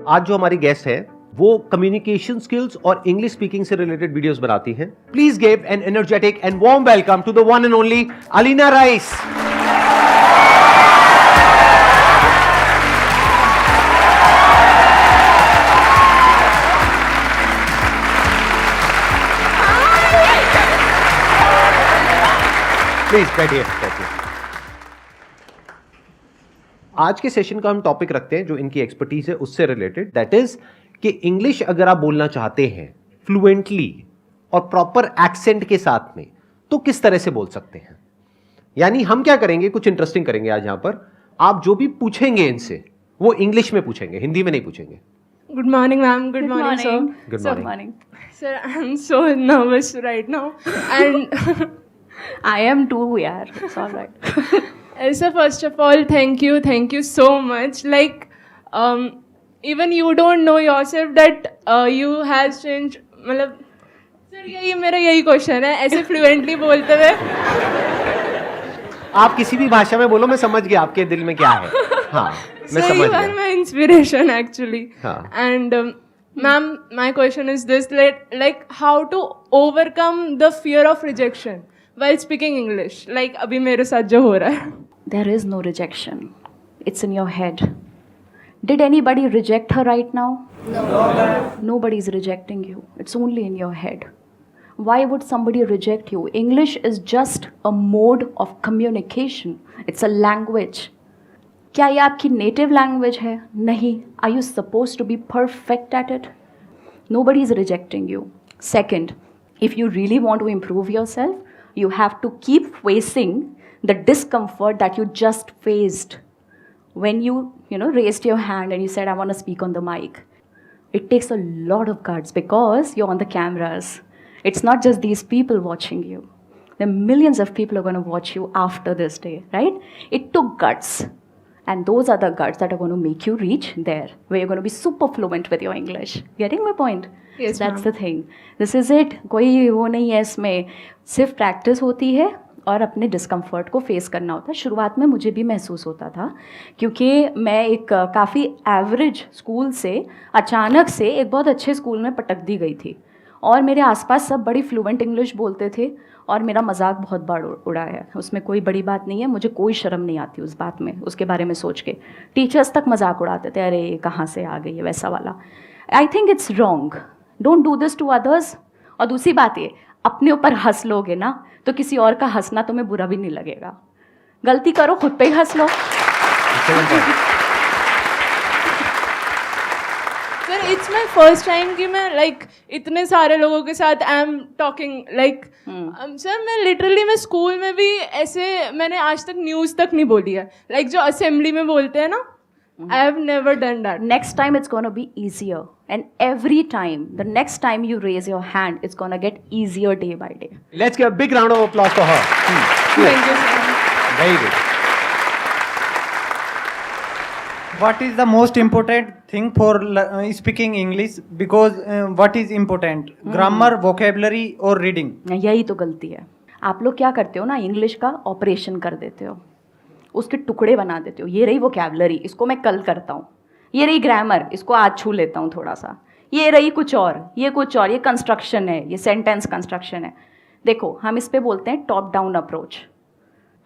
आज जो हमारी गेस्ट है वो कम्युनिकेशन स्किल्स और इंग्लिश स्पीकिंग से रिलेटेड वीडियोस बनाती हैं. Please give an energetic and warm welcome to the one and only Alina Rais. Please बैठिए. आज के सेशन का हम टॉपिक रखते हैं जो इनकी एक्सपर्टीज है उससे रिलेटेड, दैट इज कि इंग्लिश अगर आप बोलना चाहते हैं फ्लुएंटली और प्रॉपर एक्सेंट के साथ में तो किस तरह से बोल सकते हैं. यानी हम क्या करेंगे, कुछ इंटरेस्टिंग करेंगे आज यहां पर. आप जो भी पूछेंगे इनसे वो इंग्लिश में पूछेंगे, हिंदी में नहीं पूछेंगे. Good morning, ma'am. Good morning, sir. Good Sir, morning. Sir, I'm so nervous right now, and I am too, yaar. It's all right. sir, first of all, thank you so much. Like, even you don't know yourself that you has changed. मतलब, sir, यही मेरा यही question है. ऐसे fluently बोलते हुए. आप किसी भी भाषा में बोलो, मैं समझ गया आपके दिल में क्या है. हाँ, मैं So समझ you are गया. my inspiration actually. हाँ. And ma'am, my question is this: like how to overcome the fear of rejection while speaking English? Like अभी मेरे साथ जो हो रहा है. There is no rejection. It's in your head. Did anybody reject her right now? No. Nobody is rejecting you. It's only in your head. Why would somebody reject you? English is just a mode of communication. It's a language. क्या ये आपकी native language है? नहीं. Are you supposed to be perfect at it? Nobody is rejecting you. Second, if you really want to improve yourself, you have to keep facing the discomfort that you just faced when you raised your hand and you said, I want to speak on the mic. It takes a lot of guts because you're on the cameras. It's not just these people watching you. There are millions of people who are going to watch you after this day, right? It took guts. And those are the guts that are going to make you reach there, where you're going to be super fluent with your English. Getting my point? Yes, That's ma'am. the thing. This is it. कोई वो नहीं है इसमें. सिर्फ practice होती है और अपने डिस्कम्फर्ट को फेस करना होता है. शुरुआत में मुझे भी महसूस होता था क्योंकि मैं एक काफ़ी एवरेज स्कूल से अचानक से एक बहुत अच्छे स्कूल में पटक दी गई थी और मेरे आसपास सब बड़ी फ्लुएंट इंग्लिश बोलते थे और मेरा मजाक बहुत बार उड़ा है. उसमें कोई बड़ी बात नहीं है, मुझे कोई शर्म नहीं आती उस बात में, उसके बारे में सोच के. टीचर्स तक मजाक उड़ाते थे, अरे कहाँ से आ गई है, वैसा वाला. I think it's wrong. Don't do this to others. और दूसरी बात ये, अपने ऊपर हंस लोगे ना तो किसी और का हंसना तुम्हें बुरा भी नहीं लगेगा. गलती करो खुद पे ही हंस लो. Sir, it's my first time कि मैं like इतने सारे लोगों के साथ I am talking like sir मैं literally मैं स्कूल में भी ऐसे मैंने आज तक न्यूज़ तक नहीं बोली है. Like जो असेंबली में बोलते हैं ना, I have never done that. Next time it's going to be easier. And every time, the next time you raise your hand, it's going to get easier day by day. Let's give a big round of applause for her. Thank you, sir. Very good. What is the most important thing for speaking English? Because what is important? Grammar, vocabulary or reading? यही तो गलती है. आप लोग क्या करते हो ना, इंग्लिश का ऑपरेशन कर देते हो, उसके टुकड़े बना देते हो. ये रही वोकैबुलरी, इसको मैं कल करता हूँ. ये रही ग्रामर, इसको आज छू लेता हूँ थोड़ा सा. ये रही कुछ और, ये कुछ और, ये कंस्ट्रक्शन है, ये सेंटेंस कंस्ट्रक्शन है. देखो हम इस पे बोलते हैं top down approach.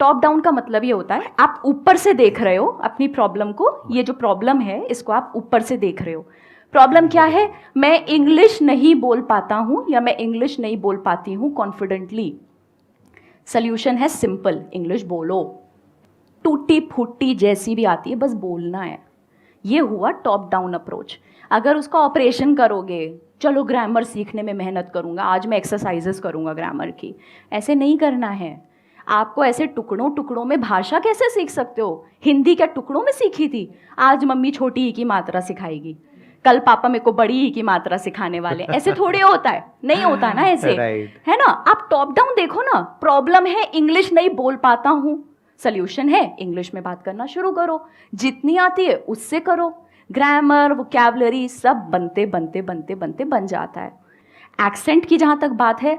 Top down का मतलब ये होता है आप ऊपर से देख रहे हो अपनी प्रॉब्लम को. ये जो प्रॉब्लम है इसको आप ऊपर से देख रहे हो. प्रॉब्लम क्या है? मैं इंग्लिश नहीं बोल पाता हूँ या मैं इंग्लिश नहीं बोल पाती हूँ कॉन्फिडेंटली. सल्यूशन है सिंपल, इंग्लिश बोलो. टूटी फूटी जैसी भी आती है, बस बोलना है. ये हुआ टॉप डाउन अप्रोच. अगर उसका ऑपरेशन करोगे, चलो ग्रामर सीखने में मेहनत करूँगा, आज मैं एक्सरसाइजेस करूँगा ग्रामर की, ऐसे नहीं करना है. आपको ऐसे टुकड़ों टुकड़ों में भाषा कैसे सीख सकते हो? हिंदी क्या टुकड़ों में सीखी थी? आज मम्मी छोटी ई की मात्रा सिखाएगी, कल पापा मेरे को बड़ी ई की मात्रा सिखाने वाले. ऐसे थोड़े होता है, नहीं होता ना ऐसे, है ना. आप टॉप डाउन देखो ना. प्रॉब्लम है इंग्लिश नहीं बोल पाता हूँ, सल्यूशन है इंग्लिश में बात करना शुरू करो. जितनी आती है उससे करो. ग्रामर, वोकैबुलरी सब बनते बनते बनते बनते बन जाता है. एक्सेंट की जहाँ तक बात है,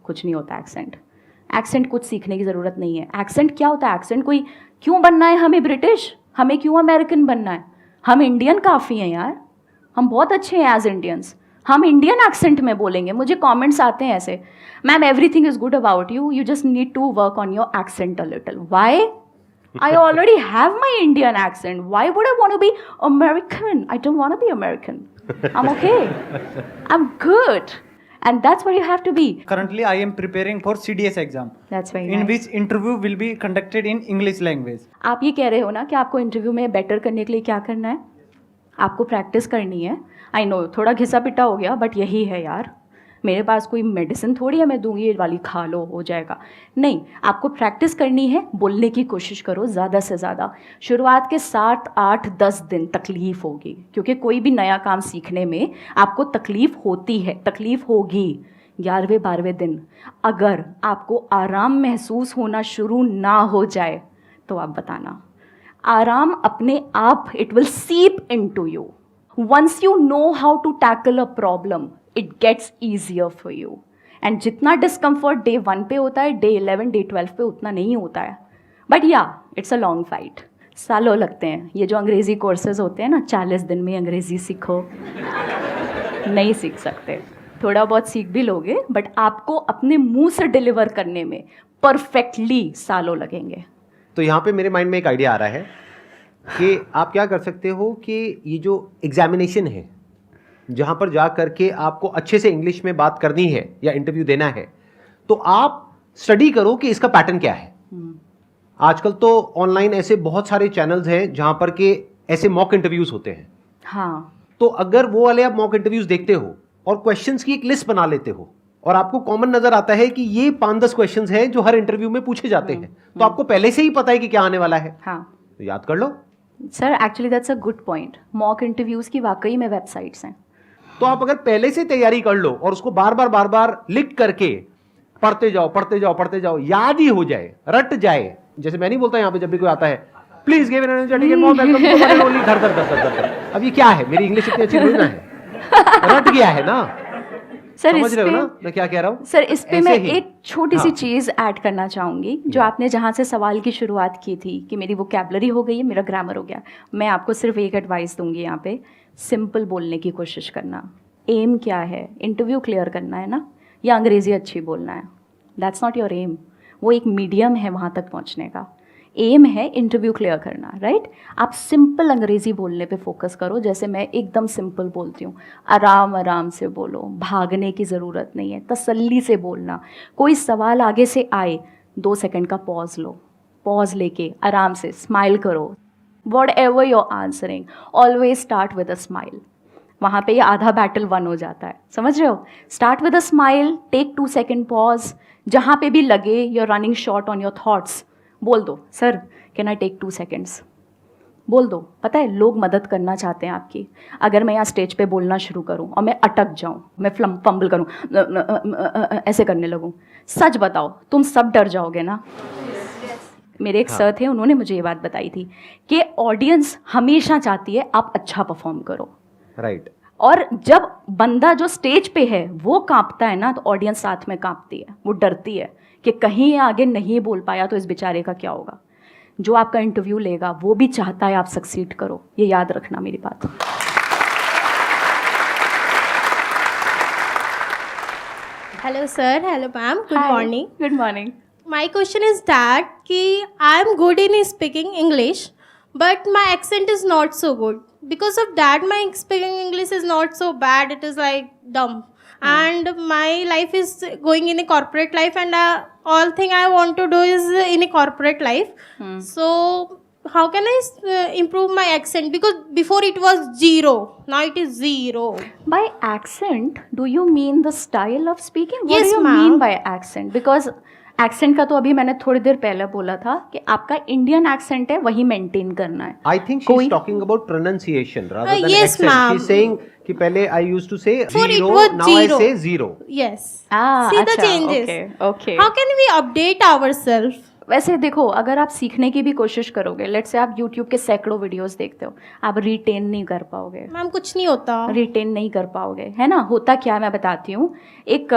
कुछ नहीं होता एक्सेंट. एक्सेंट कुछ सीखने की ज़रूरत नहीं है. एक्सेंट क्या होता है? एक्सेंट कोई क्यों बनना है हमें ब्रिटिश, हमें क्यों अमेरिकन बनना है? हम इंडियन काफ़ी हैं यार. हम बहुत अच्छे हैं एज इंडियंस, हम इंडियन एक्सेंट में बोलेंगे. मुझे कमेंट्स आते हैं ऐसे, ma'am everything is good about you, you just need to work on your accent a little. Why? I already have my Indian accent. Why would I want to be American? I don't want to be American. I'm okay. I'm good. And that's what you have to be. Currently, I am preparing for CDS exam, That's very in nice. which interview will be conducted in English language. आप ये कह रहे हो ना कि आपको interview में better करने के लिए क्या करना है? आपको प्रैक्टिस करनी है. आई नो थोड़ा घिसा पिटा हो गया, बट यही है यार. मेरे पास कोई मेडिसिन थोड़ी है मैं दूंगी ये वाली खा लो हो जाएगा. नहीं, आपको प्रैक्टिस करनी है. बोलने की कोशिश करो ज़्यादा से ज़्यादा. शुरुआत के 7, 8, 10 दिन तकलीफ़ होगी, क्योंकि कोई भी नया काम सीखने में आपको तकलीफ़ होती है, तकलीफ़ होगी. 11वें 12वें दिन अगर आपको आराम महसूस होना शुरू ना हो जाए तो आप बताना. आराम अपने आप it will seep into you. Once you know how to tackle a problem it gets easier for you. And जितना डिस्कम्फर्ट डे 1 पे होता है, डे 11, डे 12 पे उतना नहीं होता है. बट या इट्स अ लॉन्ग फाइट. सालों लगते हैं. ये जो अंग्रेज़ी कोर्सेज होते हैं ना, 40 दिन में अंग्रेज़ी सीखो, नहीं सीख सकते. थोड़ा बहुत सीख भी लोगे, बट आपको अपने मुंह से डिलीवर करने में परफेक्टली सालों लगेंगे. तो यहाँ पे मेरे माइंड में एक आइडिया आ रहा है कि आप क्या कर सकते हो कि ये जो एग्जामिनेशन है, जहाँ पर जा करके आपको अच्छे से इंग्लिश में बात करनी है या इंटरव्यू देना है, तो आप स्टडी करो कि इसका पैटर्न क्या है. आजकल तो ऑनलाइन ऐसे बहुत सारे चैनल्स हैं जहाँ पर के ऐसे मॉक इंटरव्यूज होते हैं. हाँ, तो अगर वो वाले आप मॉक इंटरव्यूज देखते हो और क्वेश्चंस की एक लिस्ट बना लेते हो और आपको कॉमन नजर आता है कि ये 5-10 क्वेश्चंस हैं जो हर इंटरव्यू में पूछे जाते हैं, तो आपको पहले से ही पता है कि क्या आने वाला है. हाँ तो याद कर लो. Sir, actually that's a good point. Mock interviews की वाकई में वेबसाइट्स हैं. तो आप अगर पहले से तैयारी कर लो और उसको बार बार लिख करके पढ़ते जाओ, याद ही हो जाए, रट जाए. जैसे मैं नहीं बोलता यहाँ पे जब भी कोई आता है, please give an energetic and warm welcome to one only Dhar. अब ये क्या है? मेरी इंग्लिश इतनी अच्छी थोड़ी ना है, रट गया है ना. सर समझ इस रहे हो पे ना मैं क्या कह रहा हूँ? सर इस पे ऐसे मैं ही. एक छोटी सी हाँ. चीज़ ऐड करना चाहूँगी. जो आपने जहाँ से सवाल की शुरुआत की थी कि मेरी वोकैबुलरी हो गई है, मेरा ग्रामर हो गया, मैं आपको सिर्फ एक एडवाइस दूंगी यहाँ पे. सिंपल बोलने की कोशिश करना. एम क्या है? इंटरव्यू क्लियर करना है ना, या अंग्रेज़ी अच्छी बोलना है? That's not your aim. वो एक मीडियम है वहाँ तक पहुँचने का. एम है इंटरव्यू क्लियर करना, राइट? आप सिंपल अंग्रेज़ी बोलने पे फोकस करो, जैसे मैं एकदम सिंपल बोलती हूँ. आराम आराम से बोलो, भागने की ज़रूरत नहीं है, तसल्ली से बोलना. कोई सवाल आगे से आए, 2 सेकंड का पॉज लो, पॉज लेके आराम से स्माइल करो. What ever your answering, always start with a smile. वहाँ पे ये आधा बैटल वन हो जाता है, समझ रहे हो? Start with a smile, take 2 second pause. जहाँ पे भी लगे you're running short on your thoughts, बोल दो, sir can I take 2 seconds. बोल दो. पता है लोग मदद करना चाहते हैं आपकी. अगर मैं यहाँ स्टेज पे बोलना शुरू करूँ और मैं अटक जाऊँ, मैं फंबल करूँ, ऐसे करने लगूँ, सच बताओ तुम सब डर जाओगे ना? मेरे एक सर थे, उन्होंने मुझे ये बात बताई थी कि ऑडियंस हमेशा चाहती है आप अच्छा परफॉर्म करो. राइट. और जब बंदा जो स्टेज पे है वो कांपता है ना, तो ऑडियंस साथ में कांपती है, वो डरती है कि कहीं ये आगे नहीं बोल पाया तो इस बेचारे का क्या होगा. जो आपका इंटरव्यू लेगा वो भी चाहता है आप सक्सीड करो. ये याद रखना मेरी बात. Hello sir, hello ma'am, good morning. Good morning. My question is that कि I am good in speaking English, but my accent is not so good. Because of that, my speaking English is not so bad. It is like dumb. And my life is going in a corporate life, and all thing I want to do is in a corporate life. So how can I improve my accent? Because before it was 0, now it is 0. By accent, do you mean the style of speaking? What Yes, do you ma'am. mean by accent? Because accent का तो अभी मैंने थोड़ी देर पहले बोला था कि आपका इंडियन एक्सेंट है वही मेंटेन करना है. I think she is talking about pronunciation rather than yes, accent. ma'am. She's saying कि पहले I used to say Before it 0, was now I 0. say 0. Yes. See the changes. okay, okay. How can we update ourselves? वैसे देखो, अगर आप सीखने की भी कोशिश करोगे, लेट्स से आप YouTube के सैकड़ों वीडियोस देखते हो, आप रिटेन नहीं कर पाओगे. मैम कुछ नहीं होता. रिटेन नहीं कर पाओगे, है ना? होता क्या है मैं बताती हूँ. एक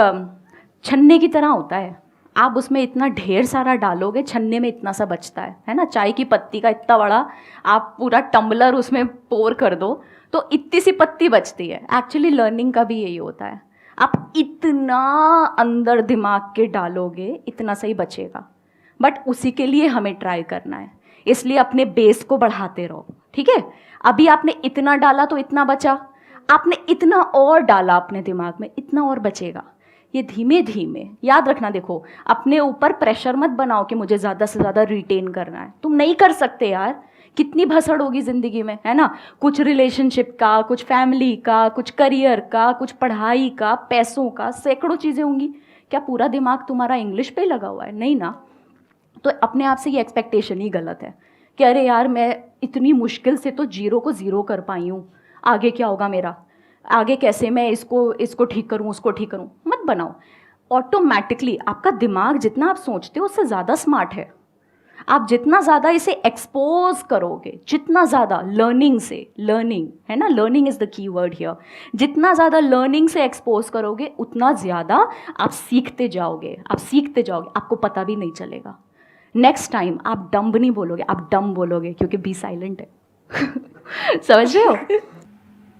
छन्ने की तरह होता है. आप उसमें इतना ढेर सारा डालोगे, छन्ने में इतना सा बचता है ना, चाय की पत्ती का इतना बड़ा आप पूरा टम्बलर उसमें पोर कर दो तो इतनी सी पत्ती बचती है। एक्चुअली लर्निंग का भी यही होता है, आप इतना अंदर दिमाग के डालोगे इतना सही बचेगा, बट उसी के लिए हमें ट्राई करना है, इसलिए अपने बेस को बढ़ाते रहो, ठीक है। अभी आपने इतना डाला तो इतना बचा, आपने इतना और डाला अपने दिमाग में, इतना और बचेगा। ये धीमे धीमे याद रखना। देखो, अपने ऊपर प्रेशर मत बनाओ कि मुझे ज़्यादा से ज़्यादा रिटेन करना है, तुम नहीं कर सकते यार। कितनी भसड़ होगी ज़िंदगी में, है ना, कुछ रिलेशनशिप का, कुछ फैमिली का, कुछ करियर का, कुछ पढ़ाई का, पैसों का, सैकड़ों चीज़ें होंगी। क्या पूरा दिमाग तुम्हारा इंग्लिश पे लगा हुआ है? नहीं ना। तो अपने आप से ये एक्सपेक्टेशन ही गलत है कि अरे यार मैं इतनी मुश्किल से तो 0 को 0 कर पाई हूँ, आगे क्या होगा मेरा, आगे कैसे मैं इसको ठीक करूँ, उसको ठीक करूँ। मत बनाओ। ऑटोमेटिकली आपका दिमाग जितना आप सोचते हो उससे ज़्यादा स्मार्ट है। आप जितना ज़्यादा इसे एक्सपोज करोगे, जितना ज़्यादा लर्निंग है ना, learning is the key word here, जितना ज़्यादा लर्निंग से एक्सपोज करोगे उतना ज़्यादा आप सीखते जाओगे, आपको पता भी नहीं चलेगा। नेक्स्ट टाइम आप डम्ब नहीं बोलोगे, आप डम बोलोगे, क्योंकि बी साइलेंट है। समझ रहे हो?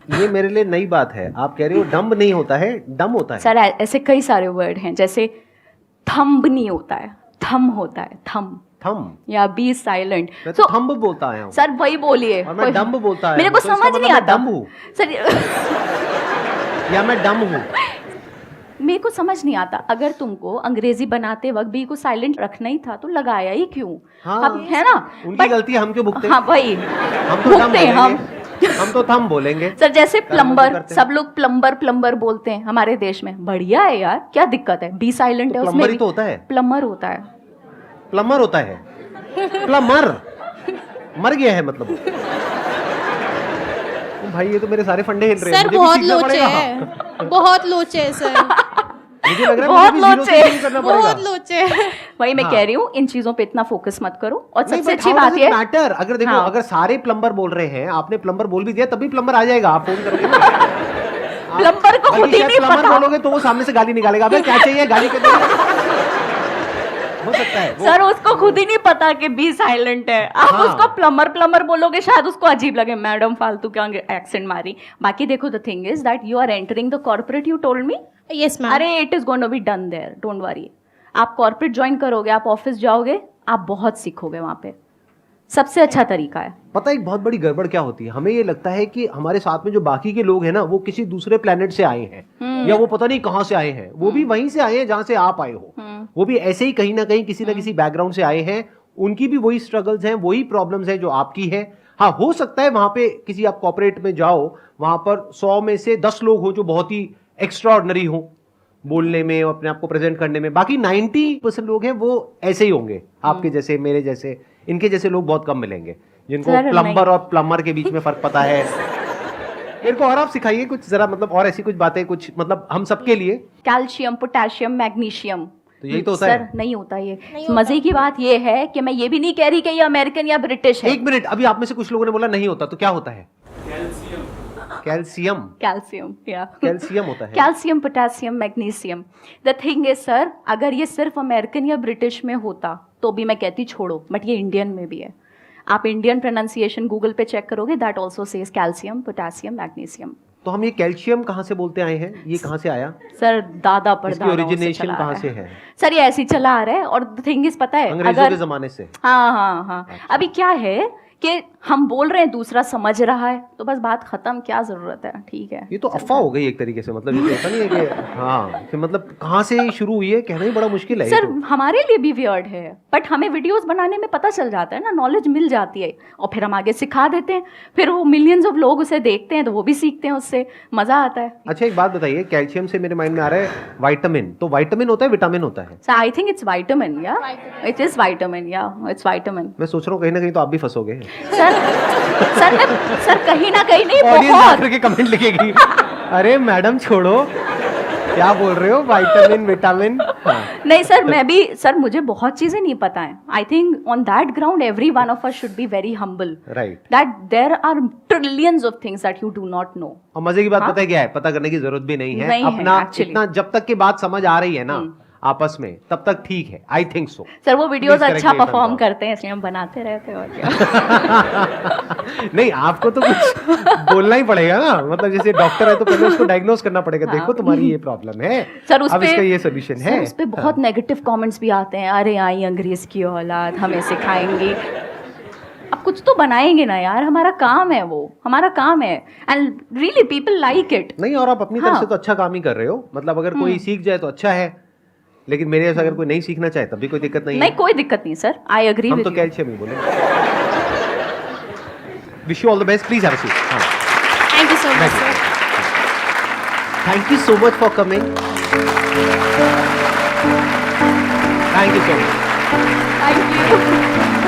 ये मेरे लिए नई बात है। आप कह रहे हो डम्ब नहीं होता है, डम होता है। सर ऐसे कई सारे वर्ड हैं, जैसे थंब नहीं होता है, थम होता है, थम या बी साइलेंट। मैं तो थंब बोलता आया हूँ सर, वही बोलिए। और मैं डम्ब बोलता आया मेरे को हूँ, तो समझ इसका नहीं मतलब आता मैं डम्ब हूँ सर। या मैं डम्ब हूँ। मेरे को समझ नहीं आता, अगर तुमको अंग्रेजी बनाते वक्त बी को साइलेंट रखना ही था तो लगाया ही क्यों? हाँ, अब है ना, उनकी गलती, हम क्यों भुगते? हाँ भाई, हम तो थंब बोलेंगे, हम तो थंब बोलेंगे। सर जैसे प्लम्बर, करते हैं। सब लोग प्लम्बर बोलते हैं हमारे देश में, बढ़िया है यार, क्या दिक्कत है? बी साइलेंट है उसमें। प्लम्बर ही तो होता है। प्लम्बर होता है। प्लम्बर होता है, प्लम्बर मर गया है मतलब। भाई ये तो मेरे सारे फंडे हिल रहे हैं। सर मुझे भी बहुत सीखना लोचे पड़ेगा। है, बहुत लोचे है सर, मुझे लग रहा है बहुत मुझे भी जीरो से लोचे। शुरू करना पड़ेगा। बहुत लोचे है। वही मैं हाँ। कह रही हूँ, इन चीजों पे इतना फोकस मत करो। और नहीं, सबसे but अच्छी how बात does ये it matter? अगर देखो, हाँ। अगर सारे प्लम्बर बोल रहे हैं, आपने प्लम्बर बोल भी दिया, तभी प्लम्बर आ जाएगा। आप फोन करोगे ना। प्लम्बर को खुद ही नहीं प्लम्बर पता। बोलोगे तो वो सामने से गाली निकालेगा, अबे क्या चाहिए गाड़ी के दो। हो सकता है वो। सर उसको खुद ही नहीं पता कि बी साइलेंट है। आप हाँ। उसको प्लम्बर बोलोगे, शायद उसको अजीब लगे, मैडम फालतू क्या एक्सेंट मारी। बाकी देखो, the thing is that you are entering the corporate, you told me. Yes ma'am. अरे it is going to be done there, don't worry. आप कॉर्पोरेट ज्वाइन करोगे, आप ऑफिस जाओगे, आप बहुत सीखोगे वहां पे। सबसे अच्छा तरीका है। पता है एक बहुत बड़ी गड़बड़ क्या होती है, हमें ये लगता है कि हमारे साथ में जो बाकी के लोग हैं ना, वो किसी दूसरे प्लेनेट से आए हैं, या वो पता नहीं कहां से आए हैं। वो भी वहीं से आए हैं जहां से आप आए हो। वो भी ऐसे ही कहीं ना कहीं किसी ना किसी बैकग्राउंड से आए हैं। उनकी भी वही स्ट्रगल्स हैं, वही प्रॉब्लम्स हैं जो आपकी है। हाँ, हो सकता है वहां पे किसी आप कॉर्पोरेट में जाओ, वहां पर 100 में से 10 लोग हो जो बहुत ही एक्स्ट्राऑर्डिनरी हो बोलने में और अपने आप को प्रेजेंट करने में। बाकी 90% लोग हैं वो ऐसे ही होंगे, आपके जैसे, मेरे जैसे। इनके जैसे लोग बहुत कम मिलेंगे जिनको सर, प्लम्बर और प्लम्बर के बीच में फर्क पता है। मेरे को और आप सिखाइए कुछ जरा, मतलब और ऐसी कुछ बातें, कुछ मतलब हम सबके लिए। Calcium, potassium, magnesium. तो यही तो होता सर है। नहीं होता ये। मजे की बात ये है कि मैं ये भी नहीं कह रही कि ये अमेरिकन या ब्रिटिश है। एक मिनट, अभी आप में से कुछ लोगों ने बोला नहीं होता, तो क्या होता है? कैल्शियम। कैल्शियम, या कैल्शियम होता है। Calcium, potassium, magnesium. The thing is sir, अगर ये सिर्फ अमेरिकन या ब्रिटिश में होता तो भी मैं कहती छोड़ो, बट ये इंडियन में भी है। आप इंडियन प्रोनाउंसिएशन गूगल पे चेक करोगे, that also says calcium, potassium, magnesium. तो हम ये कैल्शियम कहाँ से बोलते आए हैं? ये कहाँ से आया? सर दादा पर इसकी ओरिजिनेशन कहाँ से है? सर ये ऐसे ही चला आ रहा है। और द थिंग इज, पता है, अंग्रेजों के जमाने से। हाँ। अभी क्या है कि हम बोल रहे हैं, दूसरा समझ रहा है, तो बस बात खत्म, क्या जरूरत है? ठीक है। ये तो अफवाह हो गई एक तरीके से, मतलब ये तो होता नहीं है कि हाँ, कि मतलब कहाँ से शुरू हुई है, कहना ही बड़ा मुश्किल है। सर ये तो। हमारे लिए भी वियर्ड है, बट हमें वीडियोस बनाने में पता चल जाता है ना, नॉलेज मिल जाती है, और फिर हम आगे सिखा देते हैं। फिर वो मिलियंस ऑफ लोग उसे देखते हैं तो वो भी सीखते हैं, उससे मजा आता है। अच्छा एक बात बताइए, कैल्शियम से मेरे माइंड में आ रहा है विटामिन। तो विटामिन होता है, विटामिन होता है? सो आई थिंक इट्स विटामिन, या इट इज विटामिन, या इट्स विटामिन। मैं सोच रहा हूँ कहीं ना कहीं तो आप भी फंसोगे। सर कहीं ना कहीं नहीं, ऑडियंस बहुत। आकर के कमेंट लिखेगी, अरे मैडम छोड़ो, क्या बोल रहे हो, विटामिन विटामिन। हाँ। नहीं सर, मैं भी, सर मुझे बहुत चीजें नहीं पता है। I think on that ground every one of us should be very humble, right. That there are trillions of things that you do not know. और मजे की बात हाँ? पता है क्या है? पता करने की जरूरत भी नहीं है। नहीं है, अपना actually। इतना जब तक की बात समझ आ रही है ना, आपस में, तब तक ठीक है, आई थिंक सो। सर वो वीडियोस Please अच्छा correct me if I'm perform wrong. करते हैं इसलिए हम बनाते रहते हैं और क्या। नहीं, आपको तो कुछ बोलना ही पड़ेगा ना, मतलब जैसे डॉक्टर है तो पहले उसको डायग्नोस करना पड़ेगा, हाँ। देखो तुम्हारी ये प्रॉब्लम है, सर उस अब पे इसका ये सोल्यूशन है। सर उस पे बहुत नेगेटिव कमेंट्स भी आते हैं, अरे आई अंग्रेज की औलाद हमें सिखाएंगी। अब कुछ तो बनाएंगे ना यार, हमारा काम है, वो हमारा काम है, and really people like it. नहीं, और आप अपनी तरफ हाँ। से तो अच्छा काम ही कर रहे हो, मतलब अगर कोई सीख जाए तो अच्छा है, लेकिन मेरे जैसा अगर कोई नहीं सीखना चाहे तब भी कोई दिक्कत नहीं नहीं है। कोई दिक्कत नहीं सर, आई एग्री हम विद तो यू। कैल्शियम ही बोले। Wish you all the best, please have a seat. हाँ, Thank you so much, sir. Thank you so much for coming, thank you so much. Thank you.